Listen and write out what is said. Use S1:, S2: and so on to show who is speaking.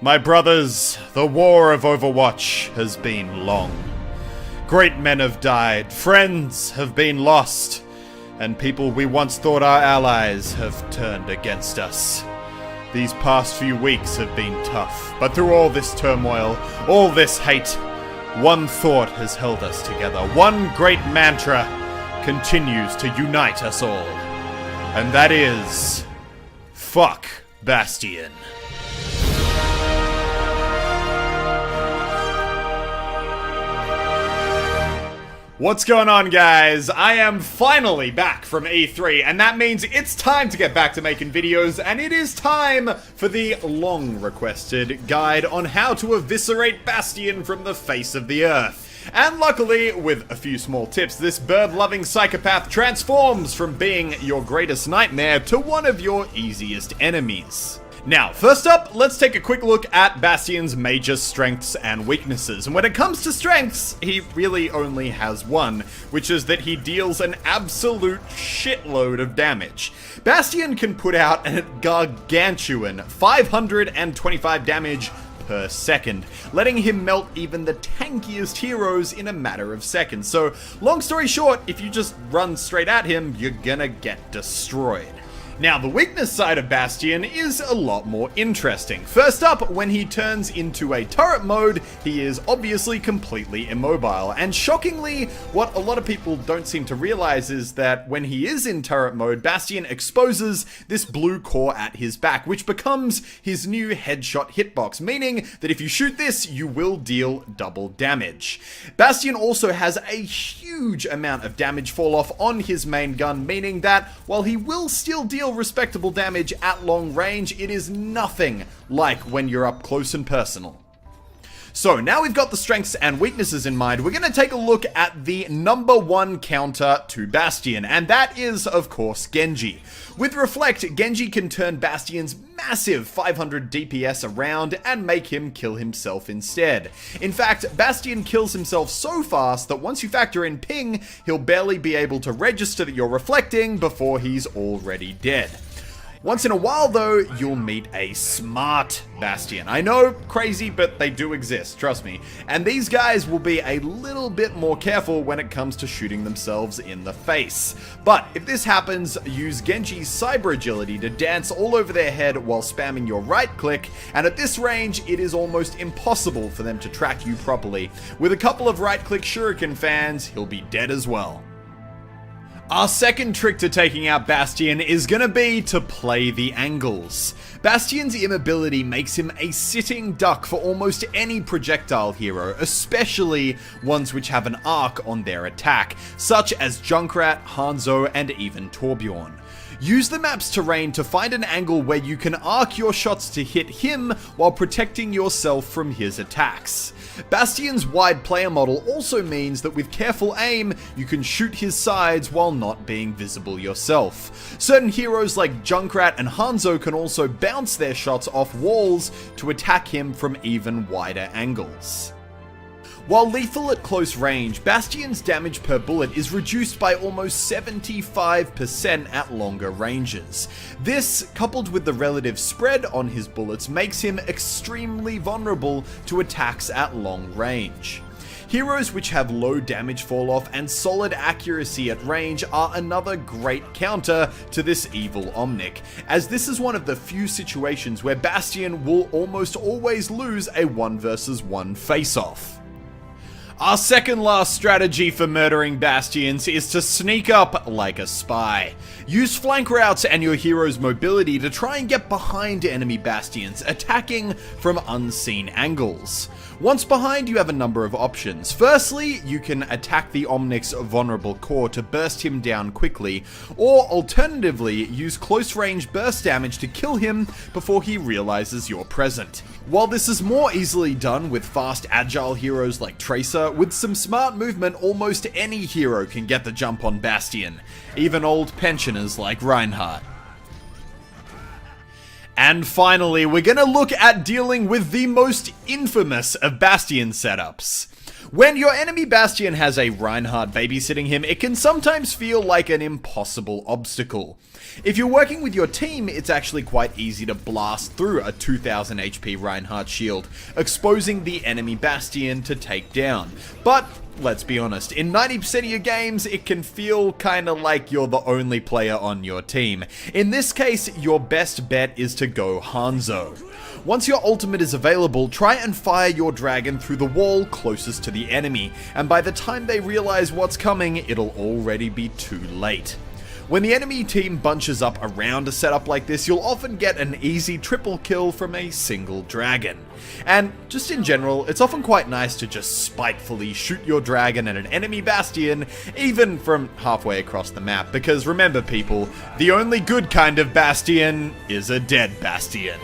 S1: My brothers, the war of Overwatch has been long. Great men have died, friends have been lost, and people we once thought our allies have turned against us. These past few weeks have been tough, but through all this turmoil, all this hate, one thought has held us together. One great mantra continues to unite us all. And that is, fuck Bastion. What's going on, guys? I am finally back from E3, and that means it's time to get back to making videos, and it is time for the long-requested guide on how to eviscerate Bastion from the face of the earth. And luckily, with a few small tips, this bird-loving psychopath transforms from being your greatest nightmare to one of your easiest enemies. Now, first up, let's take a quick look at Bastion's major strengths and weaknesses. And when it comes to strengths, he really only has one, which is that he deals an absolute shitload of damage. Bastion can put out a gargantuan 525 damage per second, letting him melt even the tankiest heroes in a matter of seconds. So, long story short, if you just run straight at him, you're gonna get destroyed. Now, the weakness side of Bastion is a lot more interesting. First up, when he turns into a turret mode, he is obviously completely immobile. And shockingly, what a lot of people don't seem to realize is that when he is in turret mode, Bastion exposes this blue core at his back, which becomes his new headshot hitbox, meaning that if you shoot this, you will deal double damage. Bastion also has a huge amount of damage fall off on his main gun, meaning that while he will still deal respectable damage at long range, it is nothing like when you're up close and personal. So now we've got the strengths and weaknesses in mind, we're going to take a look at the number one counter to Bastion, and that is, of course, Genji. With Reflect, Genji can turn Bastion's massive 500 DPS around and make him kill himself instead. In fact, Bastion kills himself so fast that once you factor in ping, he'll barely be able to register that you're reflecting before he's already dead. Once in a while, though, you'll meet a smart Bastion. I know, crazy, but they do exist, trust me. And these guys will be a little bit more careful when it comes to shooting themselves in the face. But if this happens, use Genji's cyber agility to dance all over their head while spamming your right click, and at this range, it is almost impossible for them to track you properly. With a couple of right click shuriken fans, he'll be dead as well. Our second trick to taking out Bastion is gonna be to play the angles. Bastion's immobility makes him a sitting duck for almost any projectile hero, especially ones which have an arc on their attack, such as Junkrat, Hanzo, and even Torbjorn. Use the map's terrain to find an angle where you can arc your shots to hit him while protecting yourself from his attacks. Bastion's wide player model also means that with careful aim, you can shoot his sides while not being visible yourself. Certain heroes like Junkrat and Hanzo can also bounce their shots off walls to attack him from even wider angles. While lethal at close range, Bastion's damage per bullet is reduced by almost 75% at longer ranges. This, coupled with the relative spread on his bullets, makes him extremely vulnerable to attacks at long range. Heroes which have low damage fall off and solid accuracy at range are another great counter to this evil Omnic, as this is one of the few situations where Bastion will almost always lose a 1 versus 1 face-off. Our second last strategy for murdering Bastions is to sneak up like a spy. Use flank routes and your hero's mobility to try and get behind enemy Bastions, attacking from unseen angles. Once behind, you have a number of options. Firstly, you can attack the Omnic's vulnerable core to burst him down quickly, or alternatively, use close range burst damage to kill him before he realizes you're present. While this is more easily done with fast, agile heroes like Tracer, with some smart movement, almost any hero can get the jump on Bastion, even old pensioners like Reinhardt. And finally, we're gonna look at dealing with the most infamous of Bastion setups. When your enemy Bastion has a Reinhardt babysitting him, it can sometimes feel like an impossible obstacle. If you're working with your team, it's actually quite easy to blast through a 2000 HP Reinhardt shield, exposing the enemy Bastion to take down. But let's be honest, in 90% of your games, it can feel kinda like you're the only player on your team. In this case, your best bet is to go Hanzo. Once your ultimate is available, try and fire your dragon through the wall closest to the enemy, and by the time they realize what's coming, it'll already be too late. When the enemy team bunches up around a setup like this, you'll often get an easy triple kill from a single dragon. And just in general, it's often quite nice to just spitefully shoot your dragon at an enemy Bastion, even from halfway across the map, because remember people, the only good kind of Bastion is a dead Bastion.